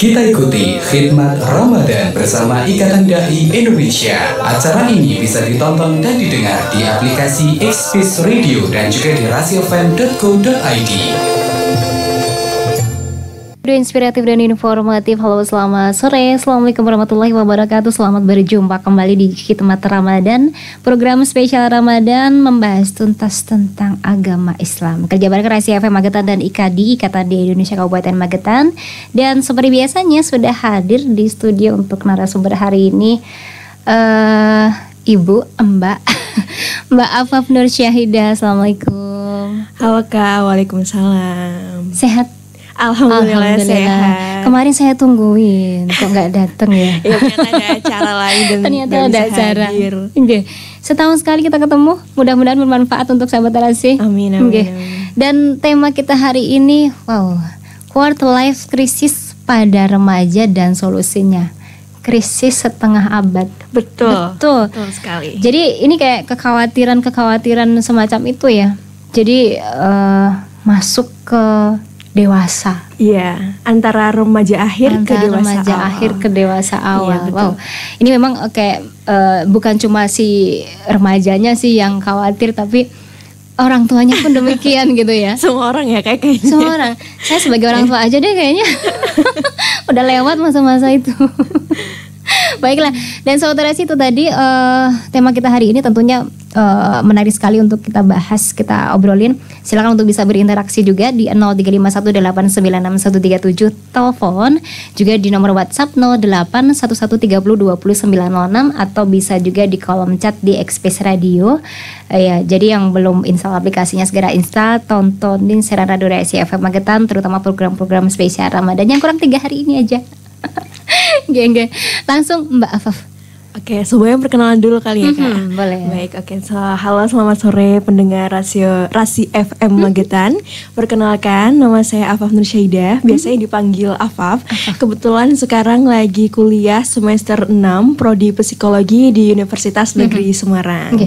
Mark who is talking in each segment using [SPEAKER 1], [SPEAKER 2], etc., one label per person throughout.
[SPEAKER 1] Kita ikuti khidmat Ramadan bersama Ikatan Dai Indonesia. Acara ini bisa ditonton dan didengar di aplikasi Express Radio dan juga di rasiofm.co.id.
[SPEAKER 2] Video inspiratif dan informatif. Halo, selamat sore. Assalamualaikum warahmatullahi wabarakatuh. Selamat berjumpa kembali di Khidmat Ramadan, program spesial Ramadan membahas tuntas tentang agama Islam. Kerja bareng Rahasia FM Magetan dan IKADI, Ikatan di Indonesia Kabupaten Magetan. Dan seperti biasanya sudah hadir di studio untuk narasumber hari ini Ibu Mbak Afaf Nur Syahidah. Assalamualaikum.
[SPEAKER 3] Halo Kak, waalaikumsalam.
[SPEAKER 2] Sehat?
[SPEAKER 3] Alhamdulillah sehat.
[SPEAKER 2] Kemarin saya tungguin, kok nggak datang ya?
[SPEAKER 3] Ya ternyata ada acara lain dan
[SPEAKER 2] ternyata ada acara.
[SPEAKER 3] Okay.
[SPEAKER 2] Setahun sekali kita ketemu, mudah-mudahan bermanfaat untuk sahabat Terasi.
[SPEAKER 3] Amin, amin, amin.
[SPEAKER 2] Dan tema kita hari ini, quarter life crisis pada remaja dan solusinya. Krisis setengah abad.
[SPEAKER 3] Betul sekali.
[SPEAKER 2] Jadi ini kayak kekhawatiran semacam itu ya. Jadi masuk ke dewasa.
[SPEAKER 3] Iya, antara remaja akhir ke dewasa awal.
[SPEAKER 2] Iya, wow. Ini memang kayak bukan cuma si remajanya sih yang khawatir, tapi orang tuanya pun demikian gitu ya.
[SPEAKER 3] Semua orang ya kayaknya.
[SPEAKER 2] Semua orang. Saya sebagai orang tua aja deh kayaknya udah lewat masa-masa itu. Baiklah, dan saudara itu tadi tema kita hari ini tentunya menarik sekali untuk kita bahas, kita obrolin. Silakan untuk bisa berinteraksi juga di 0351896137 telepon, juga di nomor WhatsApp 0811302906, atau bisa juga di kolom chat di Express Radio. Ya, jadi yang belum install aplikasinya segera install, tontonin siaran Radio Rahasia FM Magetan, terutama program-program spesial Ramadan yang kurang 3 hari ini aja. Geng, langsung Mbak Afaf.
[SPEAKER 3] Oke, sebelumnya perkenalan dulu kali ya Kak.
[SPEAKER 2] Boleh.
[SPEAKER 3] Baik, oke. Halo, selamat sore pendengar Rasi FM Magetan. Perkenalkan, nama saya Afaf Nur Syahidah, biasanya dipanggil Afaf. Kebetulan sekarang lagi kuliah semester 6 Prodi Psikologi di Universitas Negeri Semarang.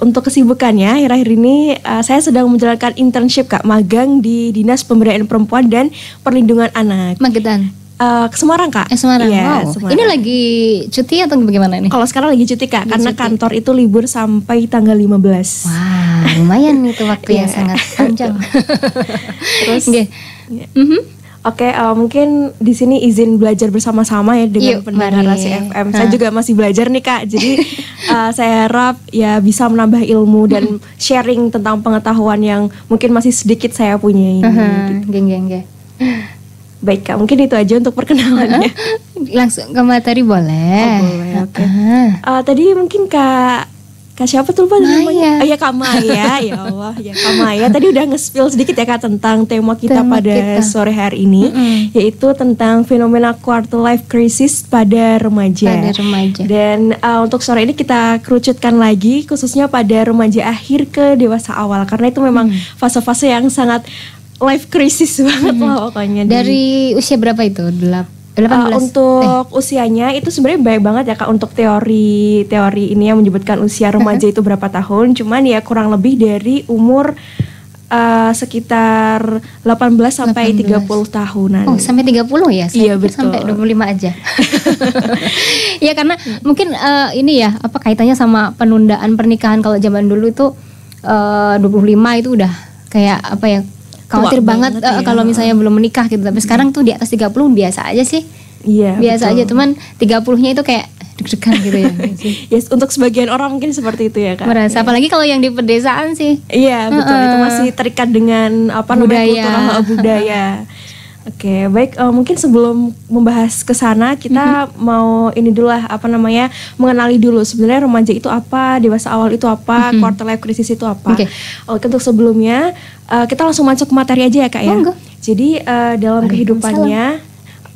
[SPEAKER 3] Untuk kesibukannya akhir-akhir ini saya sedang menjalankan internship Kak, magang di Dinas Pemberdayaan Perempuan dan Perlindungan Anak
[SPEAKER 2] Magetan.
[SPEAKER 3] Ke Semarang Kak.
[SPEAKER 2] Semarang.
[SPEAKER 3] Iya,
[SPEAKER 2] Wow.
[SPEAKER 3] Semarang.
[SPEAKER 2] Ini lagi cuti atau bagaimana nih?
[SPEAKER 3] Kalau sekarang lagi cuti Kak, karena kantor itu libur sampai tanggal 15.
[SPEAKER 2] Wah, lumayan itu waktu yang sangat panjang.
[SPEAKER 3] Terus Oke, mungkin di sini izin belajar bersama-sama ya dengan pendengar Rahasia FM. Saya juga masih belajar nih Kak. Jadi saya harap ya bisa menambah ilmu dan sharing tentang pengetahuan yang mungkin masih sedikit saya punya ini.
[SPEAKER 2] Geng.
[SPEAKER 3] Baik Kak, mungkin itu aja untuk perkenalannya.
[SPEAKER 2] Langsung ke materi boleh.
[SPEAKER 3] Boleh, oke. Tadi mungkin Kak siapa tuh lupa namanya? Oh ya Kak Maya, ya Allah ya Kak Maya. Tadi udah nge-spill sedikit ya Kak tentang tema kita sore hari ini, yaitu tentang fenomena quarter life crisis pada remaja. Dan untuk sore ini kita kerucutkan lagi khususnya pada remaja akhir ke dewasa awal, karena itu memang fase-fase yang sangat life crisis banget lah pokoknya.
[SPEAKER 2] Dari usia berapa itu? 18?
[SPEAKER 3] Untuk usianya itu sebenarnya baik banget ya Kak, untuk teori ini yang menyebutkan usia remaja itu berapa tahun. Cuman ya kurang lebih dari umur sekitar 18 sampai 30 tahunan. Oh, sampai 30 ya?
[SPEAKER 2] Iya, betul. Sampai 25 aja. Ya karena mungkin ini ya, apa kaitannya sama penundaan pernikahan. Kalau zaman dulu itu 25 itu udah kayak apa ya, khawatir banget ya. Kalau misalnya belum menikah gitu. Tapi sekarang tuh di atas 30 biasa aja sih. Iya, biasa aja. Cuman 30-nya itu kayak deg-degan gitu ya.
[SPEAKER 3] Yes, untuk sebagian orang mungkin seperti itu ya Kak.
[SPEAKER 2] Merasa, apalagi kalau yang di pedesaan sih.
[SPEAKER 3] Iya, betul. Itu masih terikat dengan budaya. Budaya. Oke, baik. Mungkin sebelum membahas ke sana, kita mau ini dulu lah, mengenali dulu sebenarnya remaja itu apa, dewasa awal itu apa, quarter life crisis itu apa. Oke, untuk sebelumnya kita langsung masuk ke materi aja ya Kak ya. Jadi dalam kehidupannya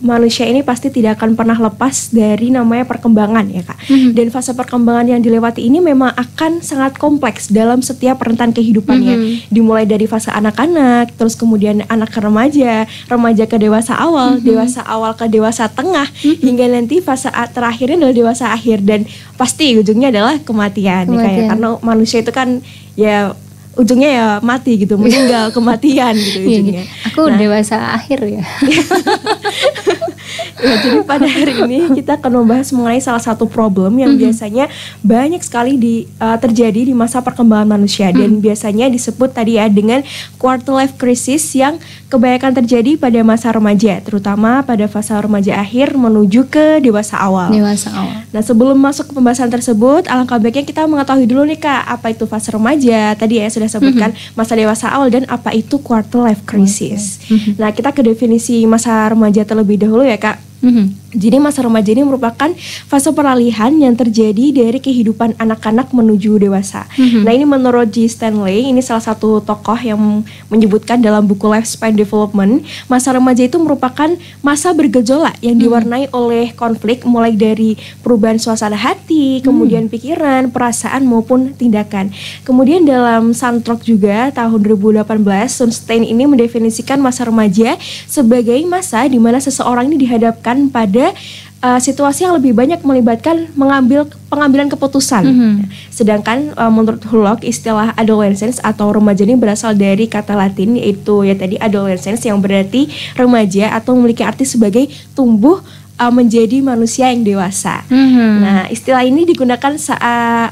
[SPEAKER 3] manusia ini pasti tidak akan pernah lepas dari namanya perkembangan ya Kak. Dan fase perkembangan yang dilewati ini memang akan sangat kompleks dalam setiap rentan kehidupannya. Dimulai dari fase anak-anak, terus kemudian anak ke remaja, remaja ke dewasa awal, dewasa awal ke dewasa tengah, hingga nanti fase terakhirnya adalah dewasa akhir, dan pasti ujungnya adalah kematian. Ya, karena manusia itu kan ya ujungnya ya mati gitu, meninggal, kematian gitu ujungnya.
[SPEAKER 2] Aku dewasa akhir ya.
[SPEAKER 3] Ya, jadi pada hari ini kita akan membahas mengenai salah satu problem yang biasanya banyak sekali terjadi di masa perkembangan manusia dan biasanya disebut tadi ya dengan quarter life crisis yang kebanyakan terjadi pada masa remaja, terutama pada fase remaja akhir menuju ke dewasa awal. Nah, sebelum masuk ke pembahasan tersebut, alangkah baiknya kita mengetahui dulu nih Kak, apa itu fase remaja? Tadi ya sudah sebutkan masa dewasa awal dan apa itu quarter life crisis. Nah, kita ke definisi masa remaja terlebih dahulu ya Kak. Jadi masa remaja ini merupakan fase peralihan yang terjadi dari kehidupan anak-anak menuju dewasa. Nah, ini menurut G. Stanley, ini salah satu tokoh yang menyebutkan dalam buku Lifespan Development, masa remaja itu merupakan masa bergejolak yang diwarnai oleh konflik mulai dari perubahan suasana hati, kemudian pikiran, perasaan maupun tindakan. Kemudian dalam Suntrock juga tahun 2018, Sunstein ini mendefinisikan masa remaja sebagai masa di mana seseorang ini dihadapkan pada situasi yang lebih banyak melibatkan pengambilan keputusan. Sedangkan menurut Hullock, istilah adolescence atau remaja ini berasal dari kata Latin yaitu ya tadi adolescence yang berarti remaja atau memiliki arti sebagai tumbuh menjadi manusia yang dewasa. Nah, istilah ini digunakan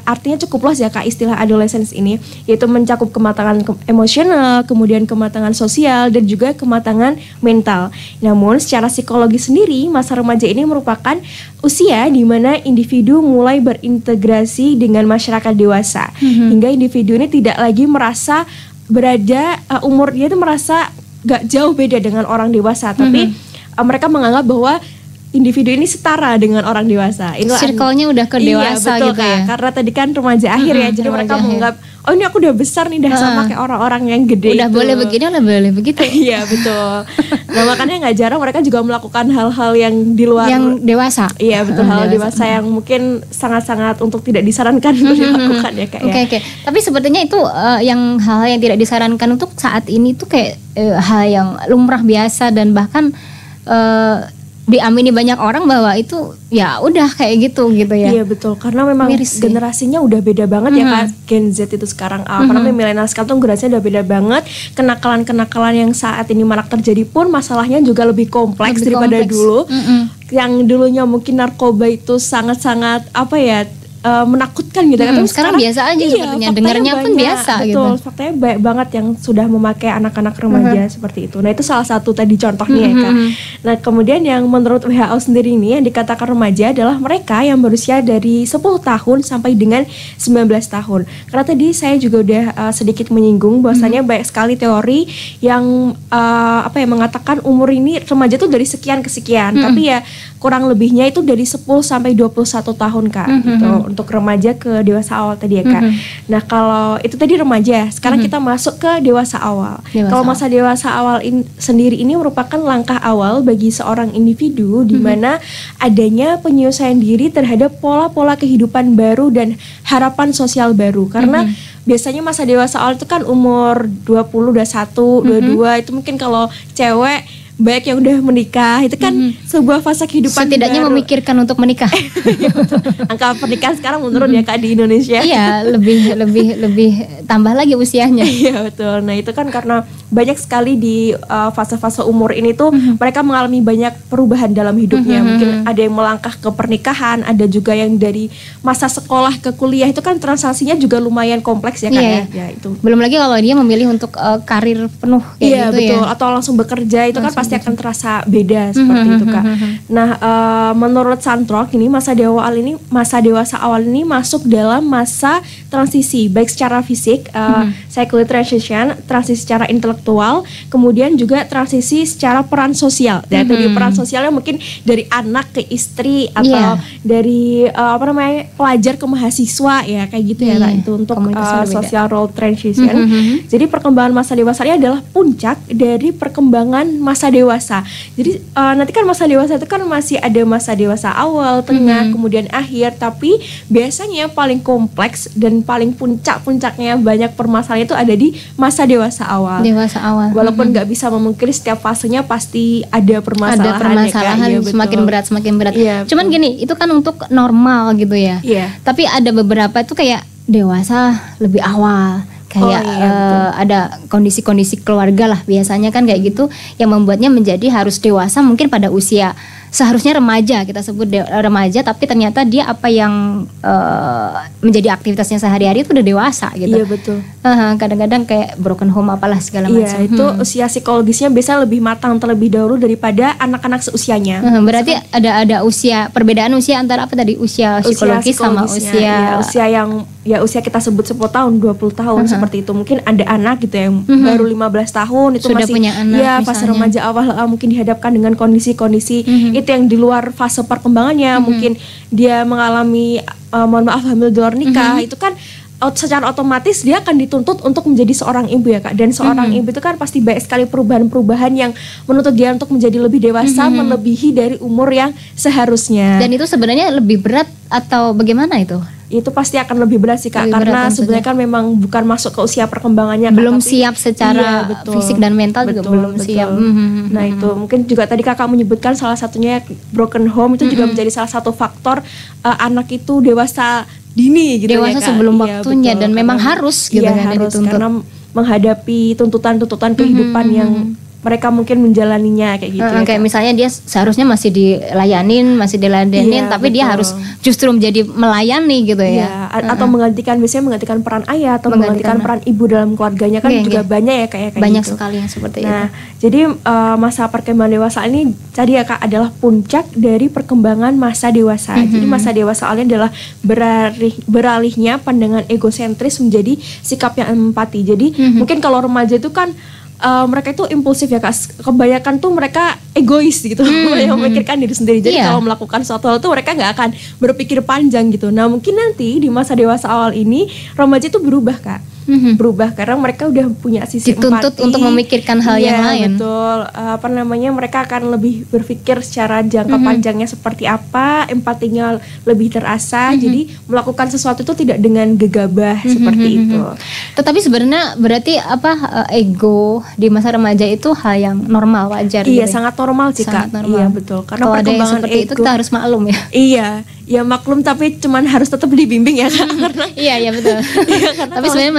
[SPEAKER 3] artinya cukup luas ya Kak, istilah adolescence ini, yaitu mencakup kematangan emosional, kemudian kematangan sosial, dan juga kematangan mental. Namun, secara psikologi sendiri, masa remaja ini merupakan usia di mana individu mulai berintegrasi dengan masyarakat dewasa, hingga individu ini tidak lagi merasa berada, umur dia itu merasa gak jauh beda dengan orang dewasa, tapi mereka menganggap bahwa individu ini setara dengan orang dewasa.
[SPEAKER 2] Circle-nya udah ke dewasa
[SPEAKER 3] betul,
[SPEAKER 2] gitu
[SPEAKER 3] Kak.
[SPEAKER 2] ya.
[SPEAKER 3] Karena tadi kan remaja akhir ya, jadi mereka menganggap, oh ini aku udah besar nih, udah sama kayak orang-orang yang gede.
[SPEAKER 2] Udah boleh begini, udah boleh begitu.
[SPEAKER 3] Iya betul. Nah, makanya nggak jarang mereka juga melakukan hal-hal yang di luar
[SPEAKER 2] yang dewasa.
[SPEAKER 3] Iya betul, hal dewasa yang mungkin sangat-sangat untuk tidak disarankan untuk dilakukan ya Kak.
[SPEAKER 2] Oke. Tapi sepertinya itu yang hal-hal yang tidak disarankan untuk saat ini tuh kayak hal yang lumrah biasa dan bahkan diamini banyak orang bahwa itu ya udah kayak gitu ya.
[SPEAKER 3] Iya betul, karena memang generasinya udah beda banget ya Kak. Gen Z itu sekarang namanya milenial sekarang tuh generasinya udah beda banget. Kenakalan-kenakalan yang saat ini marak terjadi pun masalahnya juga lebih kompleks daripada dulu. Yang dulunya mungkin narkoba itu sangat-sangat menakutkan gitu kan.
[SPEAKER 2] Sekarang biasa aja sepertinya, dengarnya pun biasa gitu.
[SPEAKER 3] Betul, faktanya banyak banget yang sudah memakai anak-anak remaja seperti itu. Nah, itu salah satu tadi contohnya ya Kak. Nah, kemudian yang menurut WHO sendiri ini yang dikatakan remaja adalah mereka yang berusia dari 10 tahun sampai dengan 19 tahun. Karena tadi saya juga udah sedikit menyinggung bahwasanya banyak sekali teori yang mengatakan umur ini remaja tuh dari sekian ke sekian, tapi ya kurang lebihnya itu dari 10 sampai 21 tahun Kak gitu. Untuk remaja ke dewasa awal tadi ya Kak. Nah, kalau itu tadi remaja, sekarang kita masuk ke dewasa awal. Kalau masa dewasa awal sendiri ini merupakan langkah awal bagi seorang individu di mana adanya penyelesaian diri terhadap pola-pola kehidupan baru dan harapan sosial baru. Karena biasanya masa dewasa awal itu kan umur 20, 21, 22 itu mungkin kalau cewek banyak yang udah menikah, itu kan sebuah fase kehidupan
[SPEAKER 2] setidaknya
[SPEAKER 3] baru.
[SPEAKER 2] Memikirkan untuk menikah.
[SPEAKER 3] Ya, betul. Angka pernikahan sekarang menurun ya Kak di Indonesia.
[SPEAKER 2] Iya, lebih tambah lagi usianya.
[SPEAKER 3] Iya betul. Nah, itu kan karena banyak sekali di fase-fase umur ini tuh mereka mengalami banyak perubahan dalam hidupnya. Mungkin ada yang melangkah ke pernikahan, ada juga yang dari masa sekolah ke kuliah, itu kan transaksinya juga lumayan kompleks ya Kak ya. Itu.
[SPEAKER 2] Belum lagi kalau dia memilih untuk karir penuh kayak gitu
[SPEAKER 3] betul.
[SPEAKER 2] ya.
[SPEAKER 3] Atau langsung bekerja, itu kan pasti akan terasa beda seperti itu Kak. Nah, menurut Suntrock ini masa dewasa awal ini masuk dalam masa transisi baik secara fisik, psychological transition, transisi secara intelektual, kemudian juga transisi secara peran sosial. Yaitu di peran sosialnya mungkin dari anak ke istri atau dari pelajar ke mahasiswa ya kayak gitu ya. Nah, itu untuk social role transition. Jadi perkembangan masa dewasa ini adalah puncak dari perkembangan masa dewasa. Jadi nanti kan masa dewasa itu kan masih ada masa dewasa awal, tengah, kemudian akhir. Tapi biasanya yang paling kompleks dan paling puncaknya banyak permasalahan itu ada di masa dewasa awal. Walaupun nggak bisa memungkiri setiap fasenya pasti ada permasalahan.
[SPEAKER 2] Semakin berat.
[SPEAKER 3] Ya,
[SPEAKER 2] cuman gini, itu kan untuk normal gitu ya. Tapi ada beberapa itu kayak dewasa lebih awal. Kayak ada kondisi-kondisi keluarga lah biasanya kan kayak gitu yang membuatnya menjadi harus dewasa mungkin pada usia seharusnya remaja, kita sebut remaja, tapi ternyata dia apa yang menjadi aktivitasnya sehari-hari itu udah dewasa gitu.
[SPEAKER 3] Iya betul.
[SPEAKER 2] Kadang-kadang kayak broken home apalah segala macam.
[SPEAKER 3] Iya, itu usia psikologisnya biasa lebih matang terlebih dahulu daripada anak-anak seusianya.
[SPEAKER 2] Berarti ada perbedaan usia antara apa tadi, usia psikologis sama
[SPEAKER 3] usia yang usia kita sebut 10 tahun, 20 tahun seperti itu. Mungkin ada anak gitu yang baru 15 tahun itu
[SPEAKER 2] sudah
[SPEAKER 3] masih
[SPEAKER 2] punya anak,
[SPEAKER 3] fase remaja awal, mungkin dihadapkan dengan kondisi-kondisi itu yang di luar fase perkembangannya. Mungkin dia mengalami mohon maaf hamil di luar nikah, itu kan secara otomatis dia akan dituntut untuk menjadi seorang ibu ya Kak. Dan seorang ibu itu kan pasti banyak sekali perubahan-perubahan yang menuntut dia untuk menjadi lebih dewasa, melebihi dari umur yang seharusnya.
[SPEAKER 2] Dan itu sebenarnya lebih berat atau bagaimana itu?
[SPEAKER 3] Itu pasti akan lebih berat sih Kak, karena sebenarnya kan memang bukan masuk ke usia perkembangannya Kak,
[SPEAKER 2] belum siap secara fisik dan mental juga belum siap.
[SPEAKER 3] Nah itu mungkin juga tadi Kakak menyebutkan salah satunya broken home itu juga menjadi salah satu faktor anak itu dewasa dini gitu,
[SPEAKER 2] dewasa
[SPEAKER 3] ya Kak.
[SPEAKER 2] sebelum waktunya, dan memang harus gitu kan,
[SPEAKER 3] harus,
[SPEAKER 2] dituntut.
[SPEAKER 3] karena menghadapi tuntutan-tuntutan kehidupan yang mereka mungkin menjalaninya kayak gitu.
[SPEAKER 2] Kayak misalnya dia seharusnya masih diladenin, tapi dia harus justru menjadi melayani gitu ya.
[SPEAKER 3] Atau menggantikan peran ayah atau menggantikan peran ibu dalam keluarganya kan juga banyak ya kayak
[SPEAKER 2] banyak
[SPEAKER 3] gitu.
[SPEAKER 2] sekali yang seperti itu.
[SPEAKER 3] Nah, jadi masa perkembangan dewasa ini tadi ya Kak adalah puncak dari perkembangan masa dewasa. Jadi masa dewasa ini adalah beralihnya pandangan egosentris menjadi sikap yang empati. Jadi mungkin kalau remaja itu kan mereka itu impulsif ya Kak, kebanyakan tuh mereka egois gitu, yang memikirkan diri sendiri. Jadi kalau melakukan suatu hal tuh mereka nggak akan berpikir panjang gitu. Nah mungkin nanti di masa dewasa awal ini remaja itu berubah Kak, berubah karena mereka udah punya sisi
[SPEAKER 2] dituntut
[SPEAKER 3] empati,
[SPEAKER 2] untuk memikirkan hal yang lain.
[SPEAKER 3] Betul, mereka akan lebih berpikir secara jangka panjangnya seperti apa, empatinya lebih terasa. Jadi melakukan sesuatu itu tidak dengan gegabah seperti itu.
[SPEAKER 2] Tetapi sebenarnya berarti ego di masa remaja itu hal yang normal, wajar.
[SPEAKER 3] Iya, sangat normal sih Kak. Iya betul. Karena
[SPEAKER 2] kalau ada yang seperti
[SPEAKER 3] ego,
[SPEAKER 2] itu kita harus maklum ya.
[SPEAKER 3] Iya, ya maklum, tapi cuman harus tetap dibimbing ya Kak. Karena
[SPEAKER 2] iya betul. Tapi sebenarnya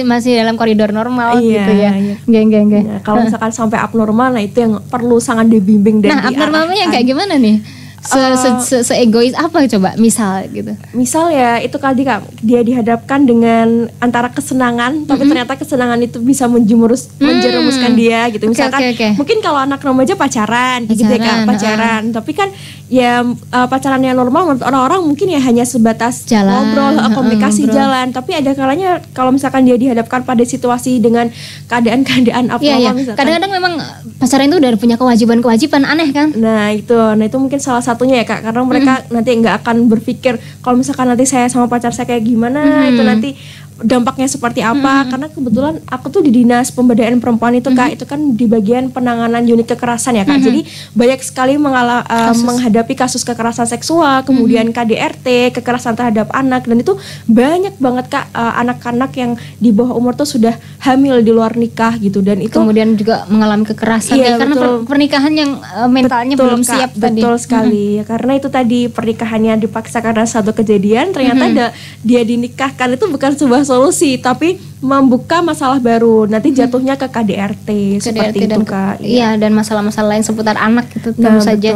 [SPEAKER 2] masih dalam koridor normal gitu ya. Geng.
[SPEAKER 3] Nah, kalau misalkan sampai abnormal, nah itu yang perlu sangat dibimbing dan
[SPEAKER 2] abnormalnya yang kayak gimana nih? Se-egois apa coba misal gitu?
[SPEAKER 3] Misal ya itu tadi Kak, dia dihadapkan dengan antara kesenangan, tapi ternyata kesenangan itu bisa menjerumuskan dia gitu. Misalkan mungkin kalau anak remaja pacaran gitu ya Kak, pacaran. Tapi kan ya pacaran yang normal menurut orang-orang mungkin ya hanya sebatas ngobrol, komunikasi jalan. Tapi ada kalanya kalau misalkan dia dihadapkan pada situasi dengan keadaan-keadaan abnormal misalkan.
[SPEAKER 2] Kadang-kadang memang pacaran itu udah punya kewajiban aneh kan?
[SPEAKER 3] Nah itu mungkin salah satunya ya Kak, karena mereka nanti nggak akan berpikir kalau misalkan nanti saya sama pacar saya kayak gimana, itu nanti dampaknya seperti apa. Karena kebetulan aku tuh di dinas pemberdayaan perempuan itu Kak, itu kan di bagian penanganan unit kekerasan ya Kak. Jadi banyak sekali menghadapi kasus kekerasan seksual, kemudian KDRT, kekerasan terhadap anak, dan itu banyak banget Kak anak-anak yang di bawah umur tuh sudah hamil di luar nikah gitu, dan itu
[SPEAKER 2] kemudian juga mengalami kekerasan karena pernikahan yang mentalnya belum
[SPEAKER 3] Kak,
[SPEAKER 2] siap tadi.
[SPEAKER 3] Betul sekali. Karena itu tadi pernikahannya dipaksa karena satu kejadian, ternyata dia dinikahkan itu bukan sebuah solusi, tapi membuka masalah baru. Nanti jatuhnya ke KDRT seperti itu Kak.
[SPEAKER 2] Iya, dan masalah-masalah lain seputar anak itu tentu saja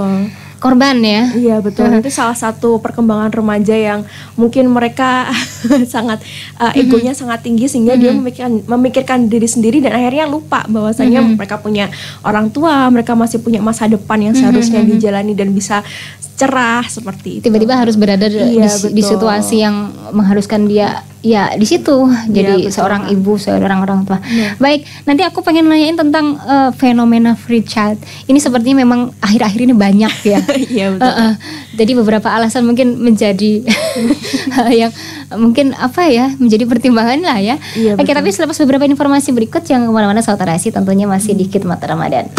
[SPEAKER 2] korban ya.
[SPEAKER 3] Iya betul. Itu salah satu perkembangan remaja yang mungkin mereka sangat egonya sangat tinggi sehingga dia memikirkan diri sendiri dan akhirnya lupa bahwasanya mereka punya orang tua, mereka masih punya masa depan yang seharusnya dijalani dan bisa cerah seperti itu.
[SPEAKER 2] Tiba-tiba harus berada di situasi yang mengharuskan dia ya di situ jadi seorang ibu, seorang orang tua. Baik, nanti aku pengen nanyain tentang fenomena free child. Ini sepertinya memang akhir-akhir ini banyak ya.
[SPEAKER 3] Iya betul.
[SPEAKER 2] Jadi beberapa alasan mungkin menjadi yang mungkin menjadi pertimbangan lah ya.
[SPEAKER 3] Iya,
[SPEAKER 2] Oke, tapi selepas beberapa informasi berikut yang kemana-mana Sahabat Rasi tentunya masih di Khidmat Ramadan.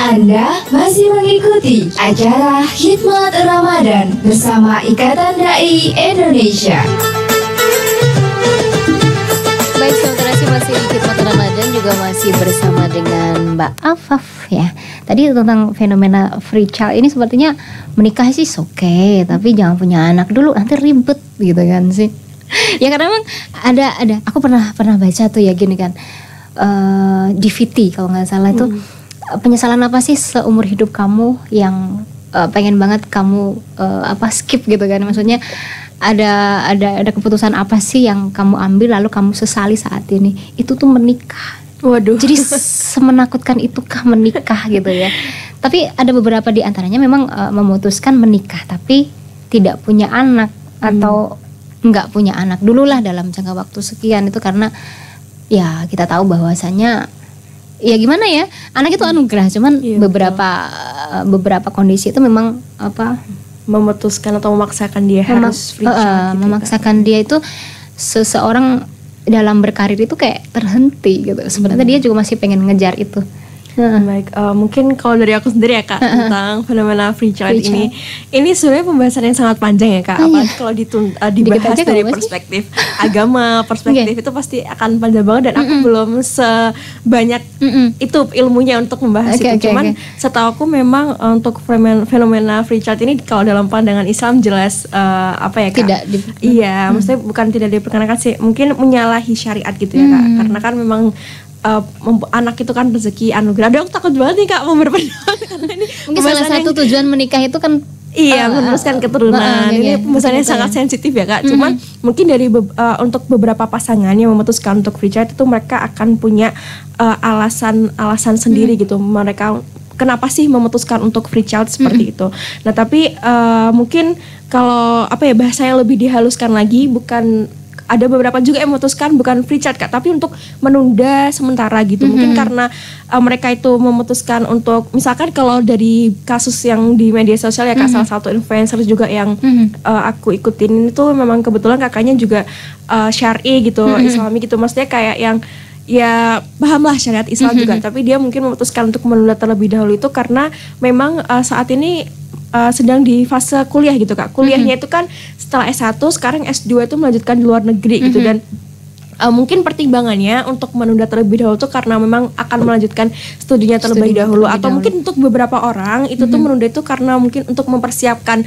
[SPEAKER 4] Anda masih mengikuti acara Khidmat Ramadan bersama Ikatan Dai Indonesia.
[SPEAKER 2] Baik, Sahabat Rasi masih di Khidmat Ramadan juga masih bersama dengan Mbak Afaf ya. Tadi tentang fenomena free child ini sepertinya menikah sih oke, tapi jangan punya anak dulu nanti ribet gitu kan sih. Ya karena memang ada aku pernah baca tuh ya gini kan, DVT kalau nggak salah itu penyesalan apa sih seumur hidup kamu yang pengen banget kamu skip gitu kan? Maksudnya ada keputusan apa sih yang kamu ambil lalu kamu sesali saat ini? Itu tuh menikah.
[SPEAKER 3] Waduh.
[SPEAKER 2] Jadi semenakutkan itukah menikah gitu ya. Tapi ada beberapa di antaranya memang memutuskan menikah tapi tidak punya anak atau nggak punya anak dululah dalam jangka waktu sekian, itu karena ya kita tahu bahwasanya ya gimana ya, anak itu anugerah, cuman beberapa kondisi itu memang
[SPEAKER 3] memutuskan atau memaksakan dia harus free child gitu,
[SPEAKER 2] memaksakan dia itu seseorang dalam berkarir itu kayak terhenti gitu. Sebenarnya dia juga masih pengen ngejar itu.
[SPEAKER 3] Baik, mungkin kalau dari aku sendiri ya Kak, tentang fenomena free child ini sebenarnya pembahasan yang sangat panjang ya Kak. Apalagi kalau dibahas dari perspektif agama, perspektif itu pasti akan panjang banget, dan aku belum sebanyak itu ilmunya untuk membahas itu. Cuman setahu aku memang untuk fenomena free child ini kalau dalam pandangan Islam jelas Kak? Iya, maksudnya bukan tidak diperkenakan sih, mungkin menyalahi syariat gitu ya Kak. Karena kan memang anak itu kan rezeki anugerah. Aduh, aku takut banget nih Kak mau berpendapat karena ini
[SPEAKER 2] mungkin salah satu tujuan menikah itu kan
[SPEAKER 3] meneruskan keturunan. Ini pembahasannya sangat sensitif ya Kak. Cuman mungkin dari untuk beberapa pasangan yang memutuskan untuk free child itu mereka akan punya alasan sendiri gitu. Mereka kenapa sih memutuskan untuk free child seperti itu. Nah, tapi mungkin kalau bahasanya lebih dihaluskan lagi, ada beberapa juga yang memutuskan bukan free child Kak, tapi untuk menunda sementara gitu. Mungkin karena mereka itu memutuskan untuk, misalkan kalau dari kasus yang di media sosial ya Kak, salah satu influencer juga yang aku ikutin itu memang kebetulan kakaknya juga syar'i gitu, Islami gitu. Maksudnya kayak yang ya pahamlah syariat Islam juga, tapi dia mungkin memutuskan untuk menunda terlebih dahulu itu karena memang saat ini sedang di fase kuliah gitu Kak. Kuliahnya itu kan setelah S1 sekarang S2 itu melanjutkan di luar negeri gitu, dan mungkin pertimbangannya untuk menunda terlebih dahulu itu karena memang akan melanjutkan studinya terlebih dahulu. Atau mungkin untuk beberapa orang itu tuh menunda itu karena mungkin untuk mempersiapkan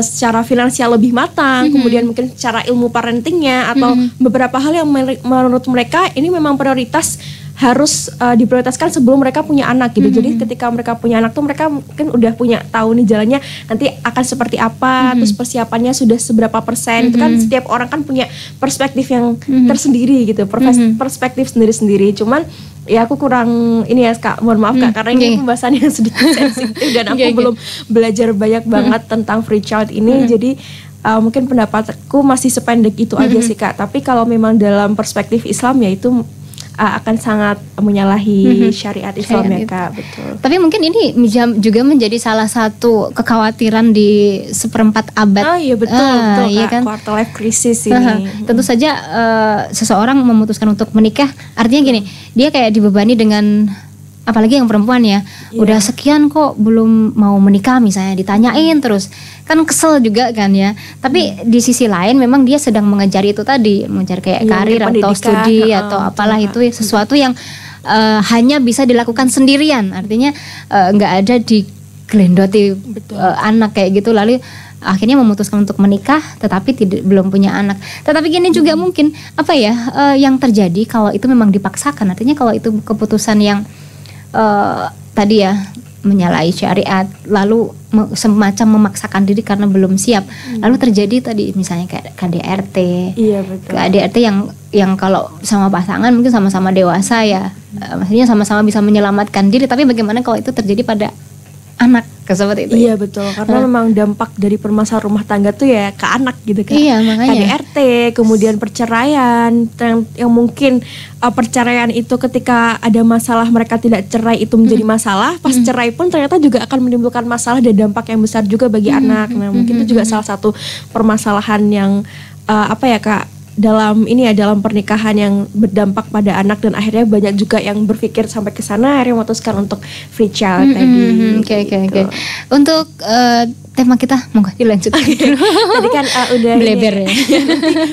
[SPEAKER 3] secara finansial lebih matang, kemudian mungkin secara ilmu parentingnya atau beberapa hal yang menurut mereka ini memang prioritas harus diprioritaskan sebelum mereka punya anak gitu. Jadi ketika mereka punya anak tuh mereka mungkin udah punya tahu nih jalannya nanti akan seperti apa, terus persiapannya sudah seberapa persen. Itu kan setiap orang kan punya perspektif yang tersendiri gitu, perspektif sendiri-sendiri. Cuman ya aku kurang ini ya Kak, mohon maaf Kak, karena ini pembahasan yang sedikit sensitif dan aku belum belajar banyak banget tentang free child ini. Jadi mungkin pendapatku masih sependek itu aja sih Kak. Tapi kalau memang dalam perspektif Islam ya itu akan sangat menyalahi syariat Islam ya Kak, betul.
[SPEAKER 2] Tapi mungkin ini juga menjadi salah satu kekhawatiran di seperempat abad.
[SPEAKER 3] Oh iya betul Kak,
[SPEAKER 2] iya kan?
[SPEAKER 3] Quarter life crisis ini.
[SPEAKER 2] Tentu saja seseorang memutuskan untuk menikah, artinya gini, dia kayak dibebani dengan, apalagi yang perempuan ya, udah sekian kok belum mau menikah misalnya, ditanyain terus, kan kesel juga kan ya. Tapi di sisi lain memang dia sedang mengejar itu tadi, mengejar kayak karir atau studi atau apalah itu, sesuatu yang hanya bisa dilakukan sendirian, artinya nggak ada digelendoti anak kayak gitu, lalu akhirnya memutuskan untuk menikah tetapi belum punya anak. Tetapi gini juga mungkin yang terjadi kalau itu memang dipaksakan, artinya kalau itu keputusan yang tadi ya menyalahi syariat, lalu semacam memaksakan diri karena belum siap, lalu terjadi tadi misalnya kayak KDRT.
[SPEAKER 3] Iya betul.
[SPEAKER 2] KDRT yang kalau sama pasangan mungkin sama-sama dewasa ya, maksudnya sama-sama bisa menyelamatkan diri, tapi bagaimana kalau itu terjadi pada anak seperti itu?
[SPEAKER 3] Iya betul, karena memang dampak dari permasalahan rumah tangga tuh ya ke anak gitu kan.
[SPEAKER 2] Iya, makanya
[SPEAKER 3] KDRT, kemudian perceraian, yang mungkin perceraian itu ketika ada masalah mereka tidak cerai itu menjadi masalah, pas cerai pun ternyata juga akan menimbulkan masalah dan dampak yang besar juga bagi anak. Nah mungkin itu juga salah satu permasalahan yang Kak, dalam pernikahan yang berdampak pada anak, dan akhirnya banyak juga yang berpikir sampai ke sana akhirnya memutuskan untuk free child tadi.
[SPEAKER 2] Oke. Untuk tema kita monggo dilanjut.
[SPEAKER 3] Tadi kan udah
[SPEAKER 2] Bleber ya.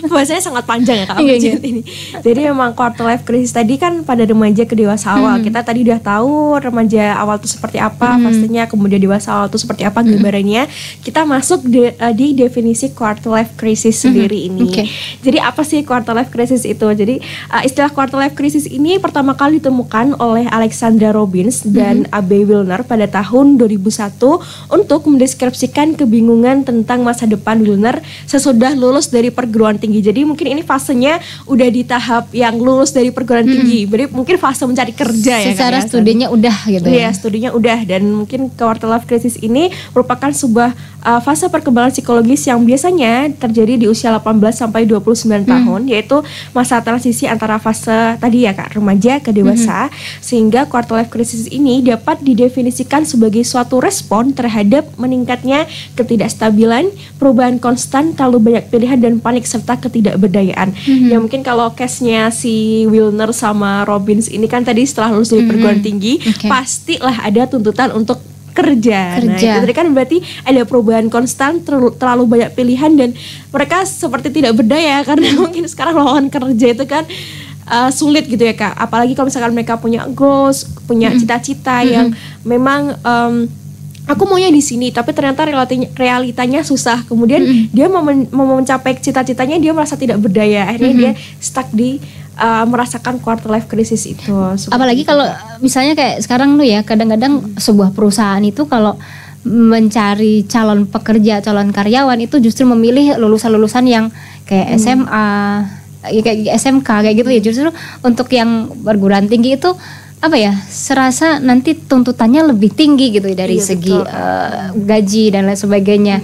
[SPEAKER 3] Bahasanya sangat panjang ya Kak
[SPEAKER 2] Iya.
[SPEAKER 3] ini. Jadi memang quarter life crisis tadi kan pada remaja ke dewasa awal. Kita tadi udah tahu remaja awal itu seperti apa pastinya, kemudian dewasa awal itu seperti apa gambarannya. Kita masuk di definisi quarter life crisis sendiri ini.
[SPEAKER 2] Okay.
[SPEAKER 3] Jadi apa sih quarter life crisis itu? Jadi istilah quarter life crisis ini pertama kali ditemukan oleh Alexandra Robbins dan Abe Wilner pada tahun 2001 untuk mendeskripsikan kebingungan tentang masa depan Wilner sesudah lulus dari perguruan tinggi. Jadi mungkin ini fasenya udah di tahap yang lulus dari perguruan tinggi. Jadi mungkin fase mencari kerja ya.
[SPEAKER 2] Secara studinya udah gitu
[SPEAKER 3] ya. Iya, studinya udah, dan mungkin quarter life crisis ini merupakan sebuah fase perkembangan psikologis yang biasanya terjadi di usia 18 sampai 29 tahun, yaitu masa transisi antara fase tadi ya Kak, remaja ke dewasa. Sehingga quarter life crisis ini dapat didefinisikan sebagai suatu respon terhadap meningkatnya ketidakstabilan, perubahan konstan, terlalu banyak pilihan dan panik serta ketidakberdayaan. Ya mungkin kalau case-nya si Wilner sama Robbins ini kan tadi setelah lulus dari perguruan tinggi, pastilah ada tuntutan untuk kerja. Nah itu tadi kan berarti ada perubahan konstan, terlalu banyak pilihan, dan mereka seperti tidak berdaya karena mungkin sekarang lowongan kerja itu kan sulit gitu ya Kak. Apalagi kalau misalkan mereka punya goals, punya cita-cita yang memang aku maunya di sini, tapi ternyata realitanya susah. Kemudian dia mau mencapai cita-citanya, dia merasa tidak berdaya. Akhirnya dia stuck di merasakan quarter life crisis itu.
[SPEAKER 2] Apalagi kalau misalnya kayak sekarang tuh ya, kadang-kadang sebuah perusahaan itu kalau mencari calon pekerja, calon karyawan itu justru memilih lulusan-lulusan yang kayak SMA, kayak SMK kayak gitu ya. Justru untuk yang perguruan tinggi itu apa ya, serasa nanti tuntutannya lebih tinggi gitu dari segi gaji dan lain sebagainya.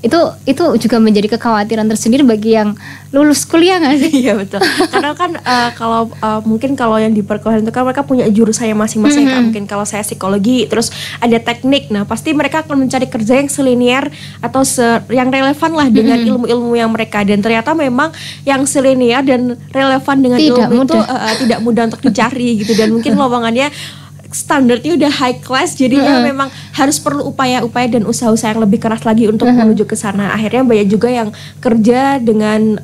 [SPEAKER 2] Itu juga menjadi kekhawatiran tersendiri bagi yang lulus kuliah nggak sih?
[SPEAKER 3] Iya betul. Karena kan kalau mungkin kalau yang di perkuliahan itu kan mereka punya jurusannya masing-masing kan. Mungkin kalau saya psikologi, terus ada teknik. Nah pasti mereka akan mencari kerja yang selinier atau yang relevan lah dengan ilmu-ilmu yang mereka. Dan ternyata memang yang selinier dan relevan dengan ilmu itu tidak mudah untuk dicari gitu. Dan mungkin lowongannya standarnya udah high class, jadinya memang harus perlu upaya-upaya dan usaha-usaha yang lebih keras lagi untuk menuju ke sana. Akhirnya banyak juga yang kerja dengan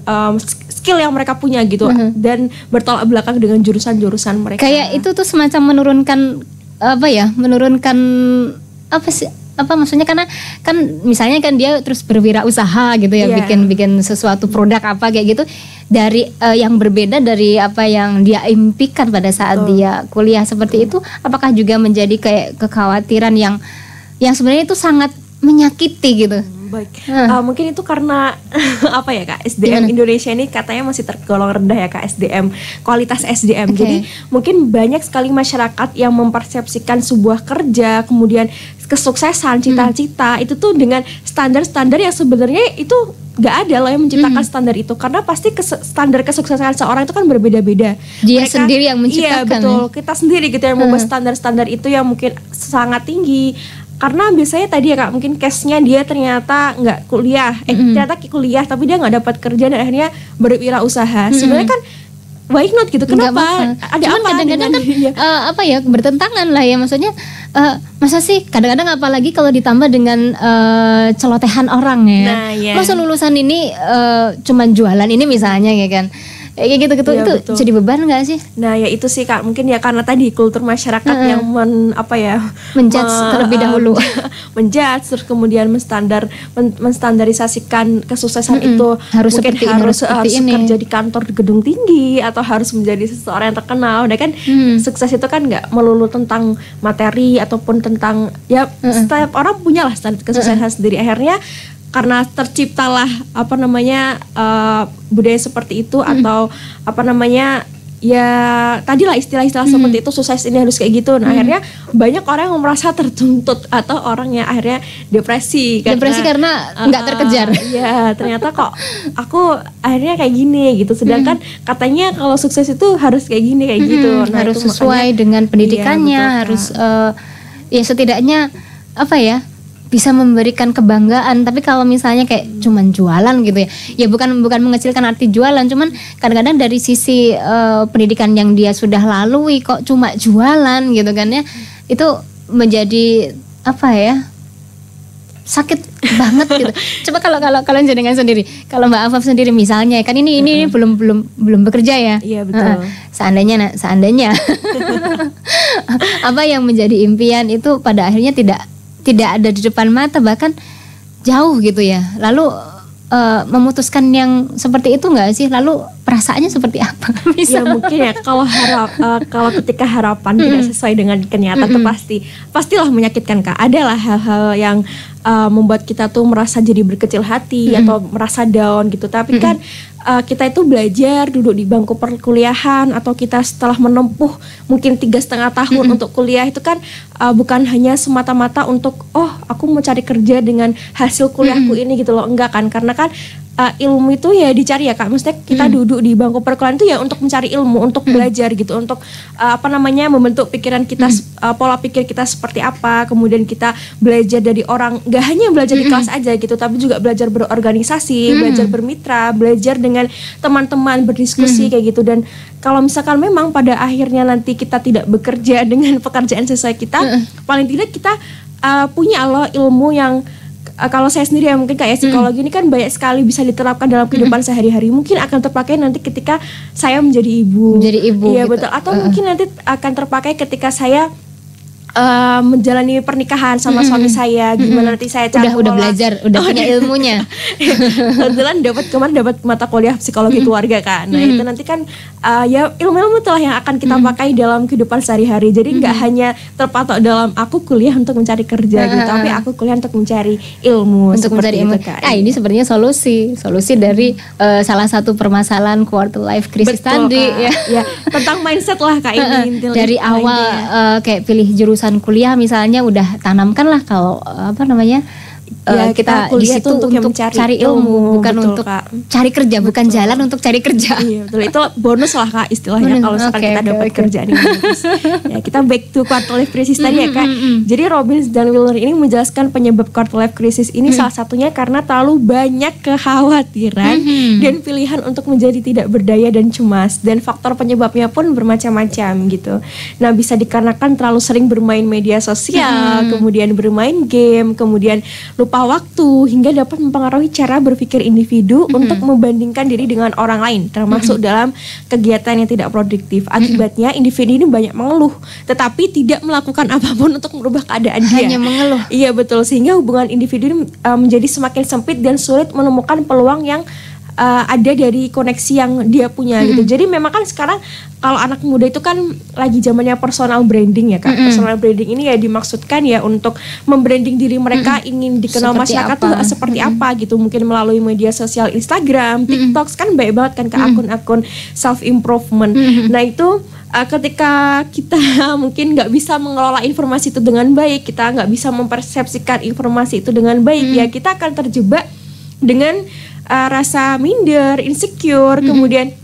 [SPEAKER 3] skill yang mereka punya gitu, dan bertolak belakang dengan jurusan-jurusan mereka.
[SPEAKER 2] Kayak itu tuh semacam menurunkan maksudnya, karena kan misalnya kan dia terus berwirausaha gitu ya, bikin sesuatu produk apa kayak gitu dari yang berbeda dari apa yang dia impikan pada saat dia kuliah seperti itu. Apakah juga menjadi kayak kekhawatiran yang sebenarnya itu sangat menyakiti gitu?
[SPEAKER 3] Baik, mungkin itu karena apa ya Kak, SDM Indonesia ini katanya masih tergolong rendah ya Kak, kualitas SDM. Jadi mungkin banyak sekali masyarakat yang mempersepsikan sebuah kerja, kemudian kesuksesan, cita-cita itu tuh dengan standar-standar yang sebenarnya itu nggak ada loh yang menciptakan standar itu, karena pasti standar kesuksesan seorang itu kan berbeda-beda.
[SPEAKER 2] Dia sendiri yang menciptakan.
[SPEAKER 3] Iya betul, kita sendiri gitu yang membuat standar-standar itu yang mungkin sangat tinggi. Karena biasanya tadi ya Kak, mungkin case-nya dia ternyata nggak kuliah, ternyata kuliah tapi dia nggak dapat kerja dan akhirnya berwirausaha. Sebenarnya kan why not gitu, kenapa? Ada
[SPEAKER 2] cuman
[SPEAKER 3] apa
[SPEAKER 2] kadang-kadang kan bertentangan lah ya, maksudnya masa sih kadang-kadang apalagi kalau ditambah dengan celotehan orang ya. Masa lulusan ini cuman jualan ini misalnya ya kan. Kayak gitu-gitu itu betul. Jadi beban nggak sih?
[SPEAKER 3] Nah ya itu sih Kak, mungkin ya karena tadi kultur masyarakat yang
[SPEAKER 2] menjudge terlebih dahulu,
[SPEAKER 3] menjudge, terus kemudian menstandarisasikan kesuksesan itu
[SPEAKER 2] harus
[SPEAKER 3] mungkin
[SPEAKER 2] seperti
[SPEAKER 3] harus
[SPEAKER 2] ini.
[SPEAKER 3] kerja di kantor di gedung tinggi atau harus menjadi seseorang yang terkenal. Udah kan sukses itu kan nggak melulu tentang materi ataupun tentang setiap orang punya lah standar kesuksesan sendiri. Akhirnya karena terciptalah budaya seperti itu atau ya tadilah istilah-istilah seperti itu, sukses ini harus kayak gitu. Nah akhirnya banyak orang yang merasa tertuntut atau orang yang akhirnya depresi
[SPEAKER 2] karena nggak terkejar.
[SPEAKER 3] Ya ternyata kok aku akhirnya kayak gini gitu, sedangkan katanya kalau sukses itu harus kayak gini kayak gitu. Nah,
[SPEAKER 2] harus
[SPEAKER 3] itu
[SPEAKER 2] sesuai dengan pendidikannya, harus ya setidaknya bisa memberikan kebanggaan. Tapi kalau misalnya kayak cuman jualan gitu ya bukan mengecilkan arti jualan, cuman kadang-kadang dari sisi pendidikan yang dia sudah lalui kok cuma jualan gitu kan ya, itu menjadi sakit banget gitu. Coba kalau kalian jenengan sendiri, kalau Mbak Afaf sendiri misalnya kan ini belum bekerja ya.
[SPEAKER 3] Iya betul.
[SPEAKER 2] Seandainya apa yang menjadi impian itu pada akhirnya tidak ada di depan mata, bahkan jauh gitu ya. Lalu memutuskan yang seperti itu nggak sih? Lalu perasaannya seperti apa?
[SPEAKER 3] Ya mungkin ya kalau ketika harapan tidak sesuai dengan kenyataan itu pastilah menyakitkan Kak. Adalah hal-hal yang membuat kita tuh merasa jadi berkecil hati atau merasa down gitu. Tapi kan kita itu belajar duduk di bangku perkuliahan atau kita setelah menempuh mungkin 3,5 tahun untuk kuliah itu kan bukan hanya semata-mata untuk aku mau cari kerja dengan hasil kuliahku ini gitu loh, enggak kan, karena kan ilmu itu ya dicari ya Kak, maksudnya kita duduk di bangku perkuliahan itu ya untuk mencari ilmu, untuk belajar gitu, untuk membentuk pikiran kita, pola pikir kita seperti apa, kemudian kita belajar dari orang, gak hanya belajar di kelas aja gitu, tapi juga belajar berorganisasi, belajar bermitra, belajar dengan teman-teman, berdiskusi kayak gitu. Dan kalau misalkan memang pada akhirnya nanti kita tidak bekerja dengan pekerjaan sesuai kita, paling tidak kita punya loh ilmu yang kalau saya sendiri ya mungkin kayak psikologi ini kan banyak sekali bisa diterapkan dalam kehidupan sehari-hari. Mungkin akan terpakai nanti ketika saya menjadi ibu. Iya gitu. Betul. Atau mungkin nanti akan terpakai ketika saya menjalani pernikahan sama suami saya, gimana nanti saya
[SPEAKER 2] udah belajar, udah punya ilmunya.
[SPEAKER 3] Kebetulan dapat mata kuliah psikologi keluarga kan. Nah itu nanti kan ya ilmu-ilmu itulah yang akan kita pakai dalam kehidupan sehari-hari. Jadi nggak hanya terpatok dalam aku kuliah untuk mencari kerja gitu, tapi aku kuliah untuk mencari ilmu.
[SPEAKER 2] Untuk mencari ilmu. Ini sebenarnya solusi dari salah satu permasalahan quarter life crisis tadi
[SPEAKER 3] ya. Tentang mindset lah Kak ini.
[SPEAKER 2] Dari awal kayak pilih jurusan kuliah misalnya udah tanamkan lah kalau kita di situ untuk cari ilmu, bukan betul, untuk Kak. Cari kerja, bukan jalan untuk cari kerja.
[SPEAKER 3] Iya betul, itu bonus lah Kak istilahnya kalau misalkan kita dapat kerjaan ini. Ya kita back to quarter life crisis tadi ya Kak. Jadi Robbins dan Wheeler ini menjelaskan penyebab quarter life crisis ini salah satunya karena terlalu banyak kekhawatiran dan pilihan untuk menjadi tidak berdaya dan cemas, dan faktor penyebabnya pun bermacam-macam gitu. Nah bisa dikarenakan terlalu sering bermain media sosial, kemudian bermain game, kemudian lupa waktu, hingga dapat mempengaruhi cara berpikir individu untuk membandingkan diri dengan orang lain, termasuk dalam kegiatan yang tidak produktif. Akibatnya individu ini banyak mengeluh, tetapi tidak melakukan apapun untuk merubah keadaan dia.
[SPEAKER 2] Hanya mengeluh.
[SPEAKER 3] Iya betul, sehingga hubungan individu ini menjadi semakin sempit dan sulit menemukan peluang yang ada dari koneksi yang dia punya gitu. Jadi memang kan sekarang kalau anak muda itu kan lagi zamannya personal branding ya Kak. Personal branding ini ya dimaksudkan ya untuk membranding diri mereka, ingin dikenal seperti masyarakat tuh seperti apa gitu. Mungkin melalui media sosial Instagram, TikTok kan banyak banget kan ke akun-akun self improvement. Nah itu ketika kita mungkin nggak bisa mengelola informasi itu dengan baik, kita nggak bisa mempersepsikan informasi itu dengan baik, ya kita akan terjebak dengan rasa minder, insecure, kemudian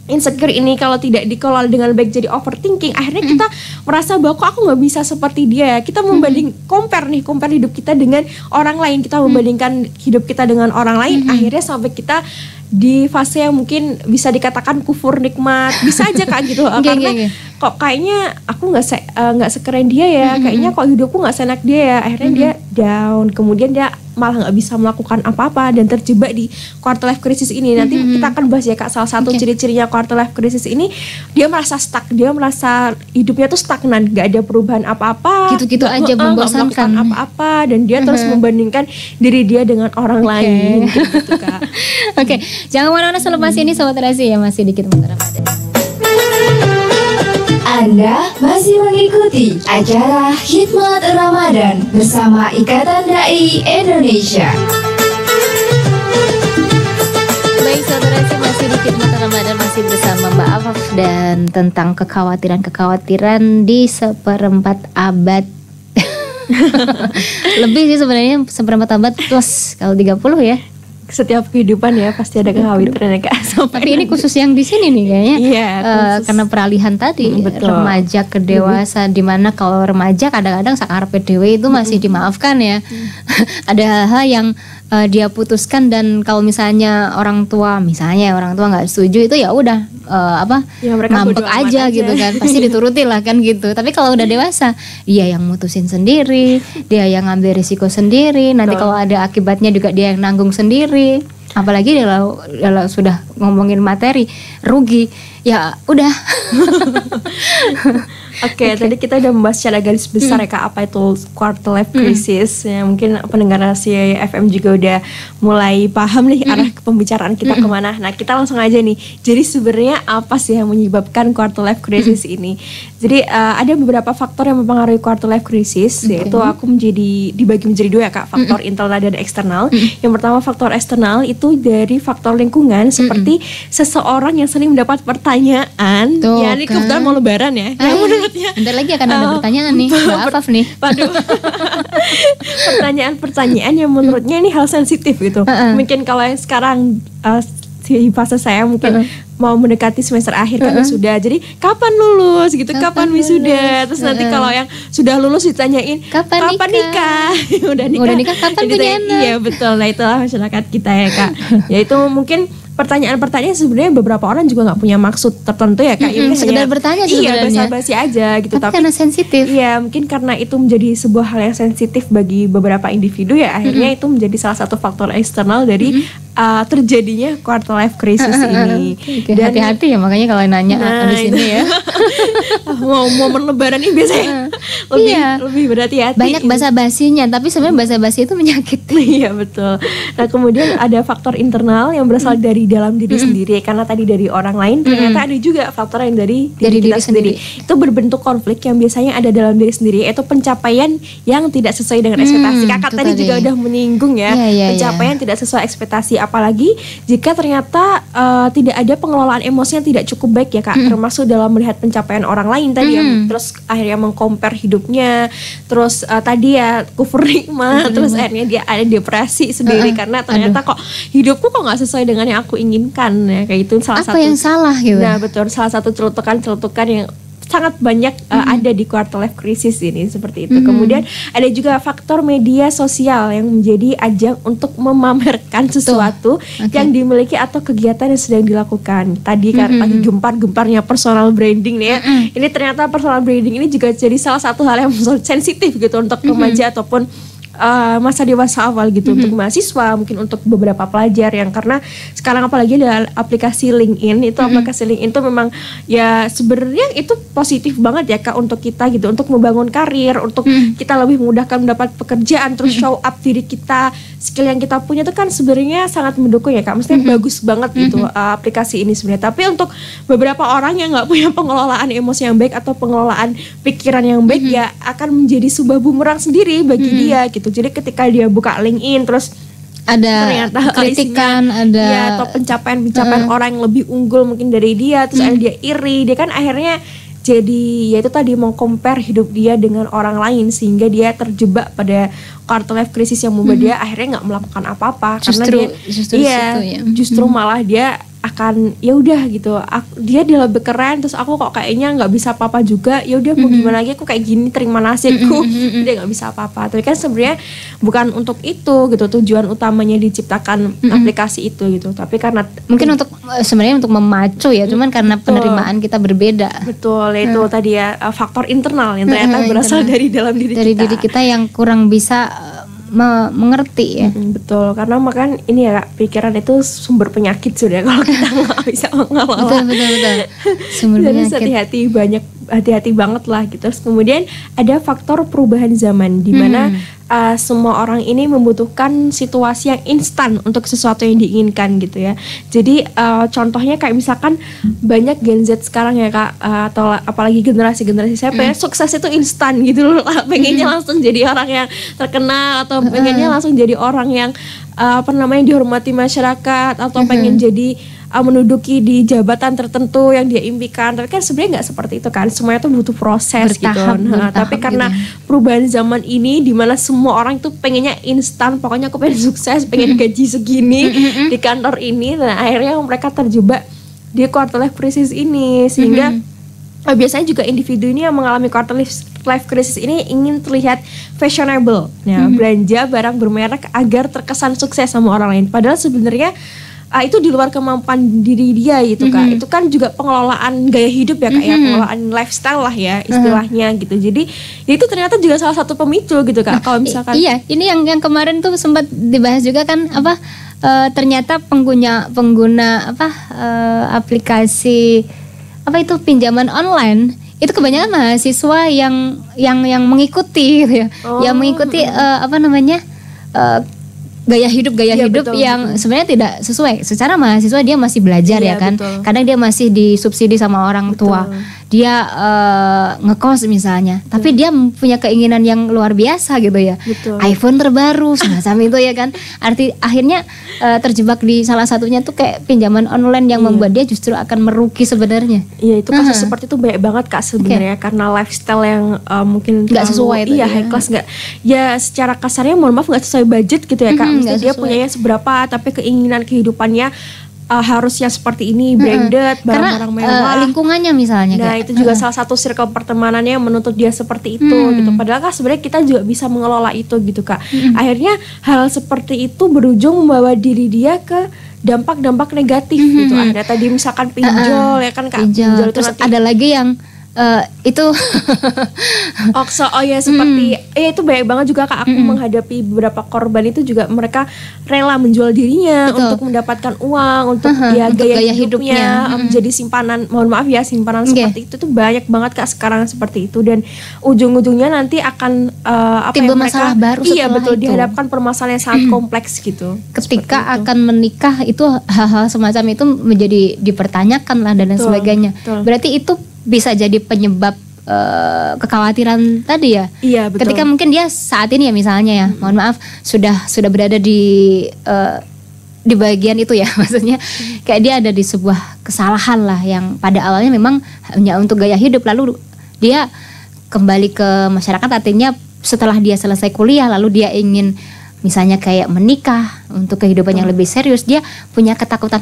[SPEAKER 3] insecure ini kalau tidak dikelola dengan baik jadi overthinking, akhirnya kita merasa bahwa kok aku nggak bisa seperti dia. Kita membanding, compare hidup kita dengan orang lain, kita membandingkan hidup kita dengan orang lain, akhirnya sampai kita di fase yang mungkin bisa dikatakan kufur nikmat, bisa aja Kak gitu. Karena kok kayaknya aku nggak sekeren dia ya, kayaknya kok hidupku nggak seenak dia ya, akhirnya dia down, kemudian dia malah nggak bisa melakukan apa-apa dan terjebak di quarter life crisis ini. Nanti kita akan bahas ya Kak, salah satu ciri-cirinya quarter life crisis ini, dia merasa stuck, dia merasa hidupnya tuh stagnan, nggak ada perubahan apa-apa,
[SPEAKER 2] gitu-gitu aja, membosankan
[SPEAKER 3] apa-apa, dan dia terus membandingkan diri dia dengan orang lain gitu Kak.
[SPEAKER 2] Oke, jangan mana-mana selepas ini Sobat Rasi ya, masih dikit Ramadan.
[SPEAKER 4] Anda masih mengikuti acara Khidmat Ramadan bersama Ikatan Dai Indonesia.
[SPEAKER 2] Baik Sobat Rasi, masih di Khidmat Ramadan, masih bersama Mbak Afaf dan tentang kekhawatiran di seperempat abad. Lebih sih sebenarnya, seperempat abad plus kalau 30 ya.
[SPEAKER 3] Setiap kehidupan ya pasti ada kekhawatiran ya Kak.
[SPEAKER 2] Tapi ini khusus yang di sini nih kayaknya.
[SPEAKER 3] Iya,
[SPEAKER 2] karena peralihan tadi remaja ke dewasa, dimana kalau remaja kadang-kadang sakarpe dewe itu masih dimaafkan ya. Ada hal-hal yang dia putuskan, dan kalau misalnya orang tua nggak setuju, itu ya udah
[SPEAKER 3] Ya, mereka
[SPEAKER 2] ngambek
[SPEAKER 3] bodo amat
[SPEAKER 2] aja
[SPEAKER 3] aja.
[SPEAKER 2] gitu kan, pasti dituruti lah kan gitu. Tapi kalau udah dewasa, dia yang mutusin sendiri, dia yang ngambil risiko sendiri. Nanti kalau ada akibatnya juga dia yang nanggung sendiri. Apalagi kalau sudah ngomongin materi rugi, ya udah.
[SPEAKER 3] Oke, tadi kita udah membahas secara garis besar ya Kak, apa itu quarter life crisis. Ya, mungkin pendengar Rahasia FM juga udah mulai paham nih arah pembicaraan kita kemana. Nah, kita langsung aja nih. Jadi sebenarnya apa sih yang menyebabkan quarter life crisis ini? Jadi ada beberapa faktor yang mempengaruhi quarter life crisis, yaitu aku dibagi menjadi dua ya Kak, faktor internal dan eksternal. Yang pertama faktor eksternal itu dari faktor lingkungan, seperti seseorang yang sering mendapat pertanyaan.
[SPEAKER 2] Tuh,
[SPEAKER 3] Ya, ini kebetulan mau lebaran ya. Yang menurutnya
[SPEAKER 2] Bentar lagi akan ada pertanyaan nih, Mbak Afaf nih.
[SPEAKER 3] waduh. Pertanyaan-pertanyaan yang menurutnya ini hal sensitif gitu. Mungkin kalau yang sekarang di fase saya mungkin mau mendekati semester akhir kan wisuda. Jadi kapan lulus gitu, kapan wisuda. Terus nanti kalau yang sudah lulus ditanyain
[SPEAKER 2] Kapan
[SPEAKER 3] nikah? Udah nikah
[SPEAKER 2] kapan
[SPEAKER 3] Jadi
[SPEAKER 2] punya anak?
[SPEAKER 3] Iya betul. Nah itulah masyarakat kita ya Kak. Yaitu mungkin pertanyaan-pertanyaan sebenarnya beberapa orang juga nggak punya maksud tertentu ya Kak. Ya, mungkin
[SPEAKER 2] sekedar
[SPEAKER 3] hanya-
[SPEAKER 2] bertanya
[SPEAKER 3] Iya
[SPEAKER 2] sebenarnya.
[SPEAKER 3] basa-basi aja gitu.
[SPEAKER 2] Tapi karena sensitif.
[SPEAKER 3] Iya, mungkin karena itu menjadi sebuah hal yang sensitif bagi beberapa individu ya, akhirnya itu menjadi salah satu faktor eksternal dari terjadinya quarter life crisis ini.
[SPEAKER 2] Oke, hati-hati ya makanya kalau nanya
[SPEAKER 3] Nah,
[SPEAKER 2] di sini ya.
[SPEAKER 3] mau momen lebaran ini biasanya lebih berhati-hati.
[SPEAKER 2] Banyak basa-basinya, tapi sebenarnya basa-basi itu menyakiti.
[SPEAKER 3] Iya betul. Nah kemudian ada faktor internal yang berasal dari dalam diri sendiri, karena tadi dari orang lain, ternyata ada juga faktor yang dari
[SPEAKER 2] Dari
[SPEAKER 3] kita
[SPEAKER 2] diri
[SPEAKER 3] sendiri. Itu berbentuk konflik yang biasanya ada dalam diri sendiri, yaitu pencapaian yang tidak sesuai dengan ekspektasi. Kakak
[SPEAKER 2] itu
[SPEAKER 3] tadi juga
[SPEAKER 2] tadi.
[SPEAKER 3] udah menyinggung ya,
[SPEAKER 2] Iya,
[SPEAKER 3] pencapaian tidak sesuai ekspektasi, apalagi jika ternyata tidak ada pengelolaan emosi yang tidak cukup baik ya Kak, termasuk dalam melihat pencapaian orang lain tadi yang terus akhirnya mengcompare hidupnya, terus tadi ya kufur nikmat, terus akhirnya dia ada depresi sendiri karena ternyata kok hidupku kok nggak sesuai dengan yang aku inginkan ya, kayak itu salah
[SPEAKER 2] Apa
[SPEAKER 3] satu
[SPEAKER 2] yang salah gitu?
[SPEAKER 3] Nah betul, salah satu celutukan yang sangat banyak ada di quarter life crisis ini seperti itu. Kemudian ada juga faktor media sosial yang menjadi ajang untuk memamerkan sesuatu yang dimiliki atau kegiatan yang sedang dilakukan. Tadi karena lagi gempar-gemparnya personal branding nih ya. Ini ternyata personal branding ini juga jadi salah satu hal yang sensitif gitu untuk remaja ataupun masa dewasa awal gitu, untuk mahasiswa, mungkin untuk beberapa pelajar yang karena sekarang apalagi ada aplikasi LinkedIn itu, aplikasi LinkedIn itu memang ya sebenarnya itu positif banget ya Kak untuk kita gitu, untuk membangun karir, untuk kita lebih memudahkan mendapat pekerjaan, terus show up diri kita, skill yang kita punya itu kan sebenarnya sangat mendukung ya Kak, maksudnya bagus banget gitu aplikasi ini sebenarnya. Tapi untuk beberapa orang yang nggak punya pengelolaan emosi yang baik atau pengelolaan pikiran yang baik ya akan menjadi sebuah bumerang sendiri bagi dia gitu. Jadi ketika dia buka LinkedIn terus
[SPEAKER 2] Ada
[SPEAKER 3] ternyata
[SPEAKER 2] kritikan, ada
[SPEAKER 3] ya, atau pencapaian orang yang lebih unggul mungkin dari dia, terus akhirnya dia iri, dia kan akhirnya jadi ya itu tadi mau compare hidup dia dengan orang lain sehingga dia terjebak pada quarter life crisis yang membuat dia akhirnya nggak melakukan apa-apa karena dia
[SPEAKER 2] justru
[SPEAKER 3] iya,
[SPEAKER 2] situ ya.
[SPEAKER 3] justru malah dia akan ya udah gitu, dia lebih keren, terus aku kok kayaknya nggak bisa apa-apa juga, ya udah mau gimana lagi, aku kayak gini terima nasibku, dia nggak bisa apa-apa. Tapi kan sebenarnya bukan untuk itu gitu tujuan utamanya diciptakan aplikasi itu gitu, tapi karena
[SPEAKER 2] mungkin untuk sebenarnya untuk memacu ya, cuman karena penerimaan kita berbeda.
[SPEAKER 3] betul itu tadi ya faktor internal yang ternyata berasal dari dalam diri
[SPEAKER 2] Dari
[SPEAKER 3] kita.
[SPEAKER 2] diri kita yang kurang bisa mengerti ya.
[SPEAKER 3] Betul, karena makan ini ya Kak, pikiran itu sumber penyakit sudah kalau kita nggak bisa mengelola.
[SPEAKER 2] Betul. Sumber
[SPEAKER 3] Jadi
[SPEAKER 2] penyakit.
[SPEAKER 3] hati-hati banget lah gitu. Terus kemudian ada faktor perubahan zaman di mana semua orang ini membutuhkan situasi yang instan untuk sesuatu yang diinginkan gitu ya. Jadi contohnya kayak misalkan banyak Gen Z sekarang ya Kak, atau apalagi generasi-generasi saya pengen sukses itu instan gitu loh. Pengennya langsung jadi orang yang terkenal atau pengennya langsung jadi orang yang dihormati masyarakat atau pengen jadi menduduki di jabatan tertentu yang dia impikan. Tapi kan sebenarnya nggak seperti itu kan, semuanya tuh butuh proses
[SPEAKER 2] Bertahap,
[SPEAKER 3] gitu. Tapi karena perubahan zaman ini di mana semua orang itu pengennya instan, pokoknya aku pengen sukses, pengen gaji segini di kantor ini, dan akhirnya mereka terjebak di quarter life crisis ini sehingga biasanya juga individu ini yang mengalami quarter life crisis ini ingin terlihat fashionable, belanja barang bermerek agar terkesan sukses sama orang lain. Padahal sebenarnya itu di luar kemampuan diri dia gitu Kak. Itu kan juga pengelolaan gaya hidup ya Kak ya, pengelolaan lifestyle lah ya istilahnya gitu. Jadi ya itu ternyata juga salah satu pemicu gitu Kak. Kalau misalkan
[SPEAKER 2] iya, ini yang kemarin tuh sempat dibahas juga kan apa ternyata pengguna aplikasi apa itu pinjaman online itu kebanyakan mahasiswa yang mengikuti gitu ya. Yang mengikuti gaya hidup betul, yang sebenarnya tidak sesuai. Secara mahasiswa dia masih belajar ya kan. Betul. Kadang dia masih disubsidi sama orang tua. Dia ngekos misalnya. Tapi dia punya keinginan yang luar biasa gitu ya. Betul. iPhone terbaru semacam itu ya kan. Akhirnya terjebak di salah satunya tuh kayak pinjaman online yang membuat dia justru akan merugi sebenarnya.
[SPEAKER 3] Iya, itu kasus seperti itu banyak banget Kak sebenarnya karena lifestyle yang mungkin
[SPEAKER 2] nggak sesuai
[SPEAKER 3] itu. Iya, high class nggak. Ya secara kasarnya mohon maaf nggak sesuai budget gitu ya Kak. Dia punyanya seberapa tapi keinginan kehidupannya harusnya seperti ini, branded, barang-barang mewah,
[SPEAKER 2] lingkungannya misalnya.
[SPEAKER 3] Nah itu juga salah satu circle pertemanannya yang menuntut dia seperti itu gitu. Padahal kan sebenarnya kita juga bisa mengelola itu gitu Kak. Akhirnya hal seperti itu berujung membawa diri dia ke dampak-dampak negatif gitu. Ada tadi misalkan pinjol ya kan Kak. Pinjol
[SPEAKER 2] terus nanti ada lagi yang itu
[SPEAKER 3] seperti itu banyak banget juga Kak. Aku menghadapi beberapa korban itu juga mereka rela menjual dirinya untuk mendapatkan uang untuk gaya hidupnya menjadi simpanan, mohon maaf ya, simpanan seperti itu tuh banyak banget Kak sekarang seperti itu. Dan ujung-ujungnya nanti akan
[SPEAKER 2] timbul masalah baru setelah
[SPEAKER 3] betul
[SPEAKER 2] itu.
[SPEAKER 3] Dihadapkan permasalahan yang sangat kompleks gitu.
[SPEAKER 2] Ketika akan menikah itu hal-hal semacam itu menjadi dipertanyakan lah dan sebagainya. Berarti itu bisa jadi penyebab kekhawatiran tadi ya.
[SPEAKER 3] Iya betul.
[SPEAKER 2] Ketika mungkin dia saat ini ya misalnya ya, mohon maaf sudah berada di bagian itu ya, maksudnya kayak dia ada di sebuah kesalahan lah yang pada awalnya memang hanya untuk gaya hidup, lalu dia kembali ke masyarakat, artinya setelah dia selesai kuliah lalu dia ingin misalnya kayak menikah untuk kehidupan yang lebih serius, dia punya ketakutan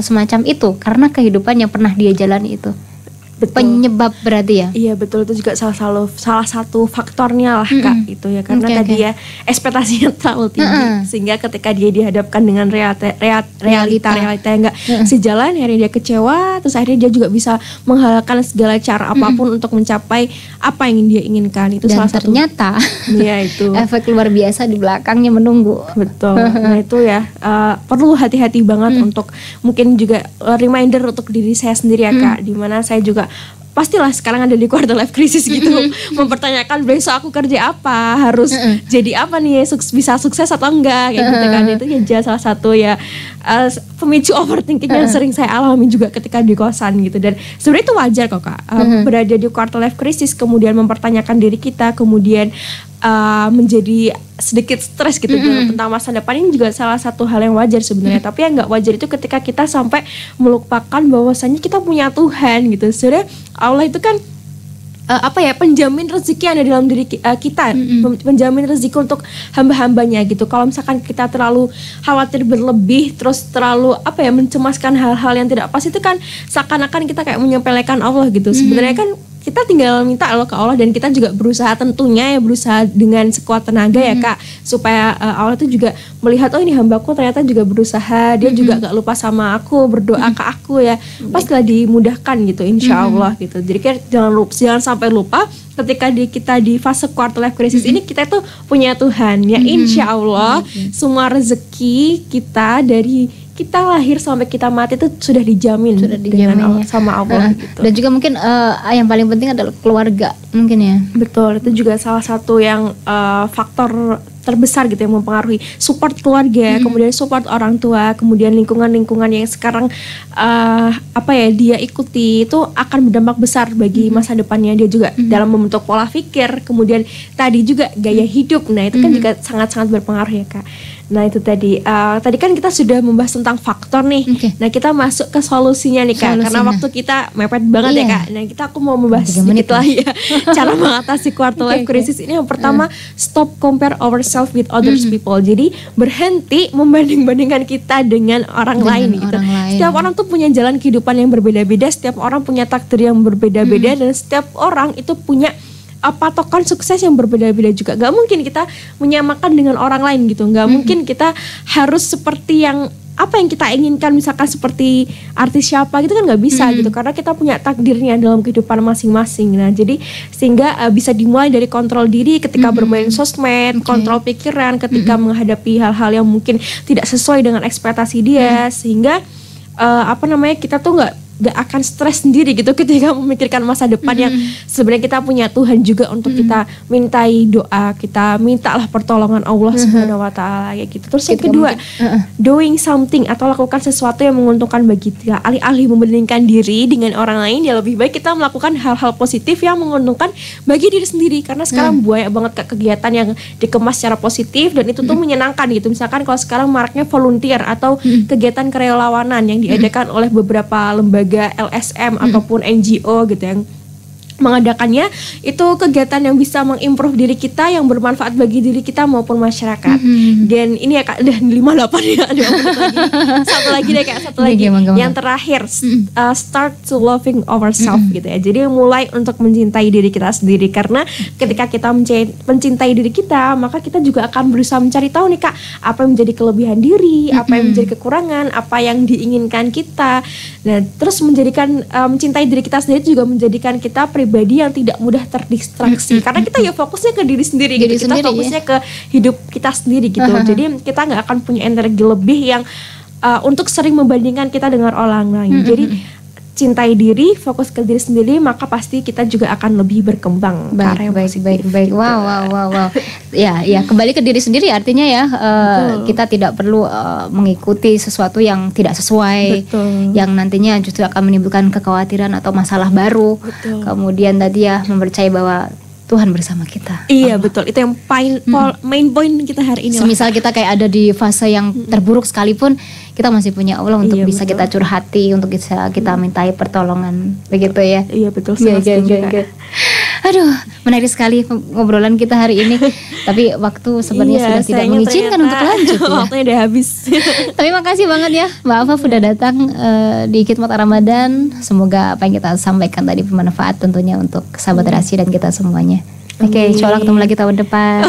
[SPEAKER 2] semacam itu karena kehidupan yang pernah dia jalani itu. Penyebab berarti ya? Iya
[SPEAKER 3] betul, itu juga salah satu faktornya lah Kak itu ya, karena tadi ya ekspektasinya terlalu tinggi sehingga ketika dia dihadapkan dengan realita yang enggak sejalan, akhirnya dia kecewa, terus akhirnya dia juga bisa menghalalkan segala cara apapun untuk mencapai apa yang dia inginkan. Itu
[SPEAKER 2] dan
[SPEAKER 3] salah satu.
[SPEAKER 2] Ternyata
[SPEAKER 3] ya itu
[SPEAKER 2] efek luar biasa di belakangnya menunggu.
[SPEAKER 3] Betul. Nah itu ya perlu hati-hati banget untuk mungkin juga reminder untuk diri saya sendiri ya Kak, dimana saya juga pastilah sekarang ada di quarter life crisis gitu, mempertanyakan besok aku kerja apa, harus jadi apa nih, bisa sukses atau enggak kayak gitu kan. Itu ya salah satu ya pemicu overthinking yang sering saya alami juga ketika di kosan gitu. Dan sebenarnya itu wajar kok Kak, berada di quarter life crisis kemudian mempertanyakan diri kita, kemudian menjadi sedikit stres gitu tentang masa depan, ini juga salah satu hal yang wajar sebenarnya. Tapi yang nggak wajar itu ketika kita sampai melupakan bahwasannya kita punya Tuhan gitu. Sebenarnya Allah itu kan penjamin rezeki yang ada dalam diri kita, penjamin rezeki untuk hamba-hambanya gitu. Kalau misalkan kita terlalu khawatir berlebih, terus terlalu mencemaskan hal-hal yang tidak pas, itu kan seakan-akan kita kayak menyepelekan Allah gitu. Sebenarnya kan kita tinggal minta Allah ke Allah, dan kita juga berusaha, tentunya ya berusaha dengan sekuat tenaga ya Kak, supaya Allah itu juga melihat, oh ini hambaku ternyata juga berusaha, dia juga gak lupa sama aku, berdoa ke aku ya, pastilah dimudahkan gitu insya Allah gitu. Jadi kan jangan sampai lupa ketika kita di fase quarter life crisis ini, kita itu punya Tuhan ya, insya Allah semua rezeki kita dari kita lahir sampai kita mati itu sudah dijamin dengan Allah, sama Allah gitu.
[SPEAKER 2] Dan juga mungkin yang paling penting adalah keluarga mungkin ya.
[SPEAKER 3] Betul, itu juga salah satu yang faktor terbesar gitu yang mempengaruhi, support keluarga, kemudian support orang tua, kemudian lingkungan yang sekarang dia ikuti, itu akan berdampak besar bagi masa depannya dia juga dalam membentuk pola pikir, kemudian tadi juga gaya hidup. Nah itu kan juga sangat-sangat berpengaruh ya Kak. Nah itu tadi kan kita sudah membahas tentang faktor nih. Nah kita masuk ke solusinya nih Kak, karena waktu kita mepet banget ya Kak. Nah aku mau membahas sedikit lah ya cara mengatasi quarter life crisis ini. Yang pertama, stop compare ourselves with others people. Jadi berhenti membanding-bandingkan kita dengan orang lain gitu. Setiap orang tuh punya jalan kehidupan yang berbeda-beda, setiap orang punya takdir yang berbeda-beda, dan setiap orang itu punya patokan sukses yang berbeda-beda juga. Gak mungkin kita menyamakan dengan orang lain gitu. Gak mungkin kita harus seperti yang apa yang kita inginkan, misalkan seperti artis siapa gitu kan nggak bisa gitu, karena kita punya takdirnya dalam kehidupan masing-masing. Nah jadi sehingga bisa dimulai dari kontrol diri ketika bermain sosmed, kontrol pikiran ketika menghadapi hal-hal yang mungkin tidak sesuai dengan ekspektasi dia, sehingga kita tuh nggak akan stres sendiri gitu ketika memikirkan masa depan yang sebenarnya kita punya Tuhan juga untuk kita mintai doa, kita mintalah pertolongan Allah Subhanahu wa taala kayak gitu. Terus yang kedua, doing something atau lakukan sesuatu yang menguntungkan bagi kita. Alih-alih membandingkan diri dengan orang lain, ya lebih baik kita melakukan hal-hal positif yang menguntungkan bagi diri sendiri, karena sekarang banyak banget kegiatan yang dikemas secara positif dan itu tuh menyenangkan gitu. Misalkan kalau sekarang maraknya volunteer atau kegiatan kerelawanan yang diadakan oleh beberapa lembaga LSM ataupun NGO gitu yang mengadakannya, itu kegiatan yang bisa mengimprove diri kita, yang bermanfaat bagi diri kita maupun masyarakat. Dan ini ya Kak, udah 58 ya, satu lagi yang terakhir, start to loving ourselves gitu ya. Jadi mulai untuk mencintai diri kita sendiri, karena ketika kita mencintai diri kita, maka kita juga akan berusaha mencari tahu nih Kak, apa yang menjadi kelebihan diri, apa yang menjadi kekurangan, apa yang diinginkan kita. Nah terus mencintai diri kita sendiri juga menjadikan kita pribadi yang tidak mudah terdistraksi, karena kita ya fokusnya ke diri sendiri gitu. Kita fokusnya ke hidup kita sendiri gitu. Jadi kita nggak akan punya energi lebih yang untuk sering membandingkan kita dengan orang lain. Jadi cintai diri, fokus ke diri sendiri, maka pasti kita juga akan lebih berkembang.
[SPEAKER 2] Baik. Wow. Ya, kembali ke diri sendiri artinya ya, kita tidak perlu mengikuti sesuatu yang tidak sesuai, yang nantinya justru akan menimbulkan kekhawatiran atau masalah baru. Kemudian tadi ya, mempercayai bahwa Tuhan bersama kita.
[SPEAKER 3] Iya betul, itu yang main point kita hari ini.
[SPEAKER 2] Semisal kita kayak ada di fase yang terburuk sekalipun, kita masih punya Allah untuk bisa kita curhati, untuk bisa kita mintai pertolongan, begitu ya.
[SPEAKER 3] Iya betul sekali.
[SPEAKER 2] Aduh, menarik sekali ngobrolan kita hari ini. Tapi waktu sebenarnya sudah tidak mengizinkan untuk lanjut ya.
[SPEAKER 3] Waktunya udah habis.
[SPEAKER 2] Tapi makasih banget ya Mbak Afa sudah datang di Khidmat Ramadan. Semoga apa yang kita sampaikan tadi bermanfaat tentunya untuk sahabat Rasi dan kita semuanya. Oke, insya Allah ketemu lagi tahun depan.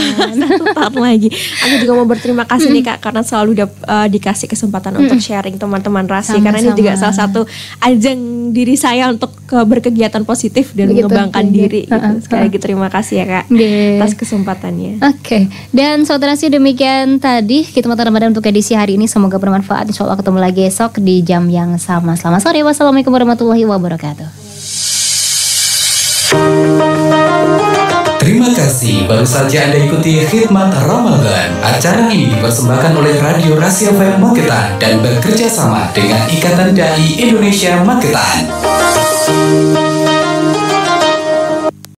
[SPEAKER 3] Tahun lagi. Aku juga mau berterima kasih nih Kak, karena selalu dikasih kesempatan untuk sharing teman-teman Rasi. Karena ini juga salah satu ajang diri saya untuk berkegiatan positif dan mengembangkan diri gitu. Sekali lagi terima kasih ya Kak atas kesempatannya.
[SPEAKER 2] Oke. Dan saudara Rasi, demikian tadi Khidmat Ramadan untuk edisi hari ini. Semoga bermanfaat. Insya Allah ketemu lagi esok di jam yang sama. Selamat sore. Wassalamualaikum warahmatullahi wabarakatuh.
[SPEAKER 1] Terima kasih, baru saja Anda ikuti Khidmat Ramadan. Acara ini dipersembahkan oleh Radio Rasi FM Magetan dan bekerja sama dengan Ikatan Dai Indonesia Magetan.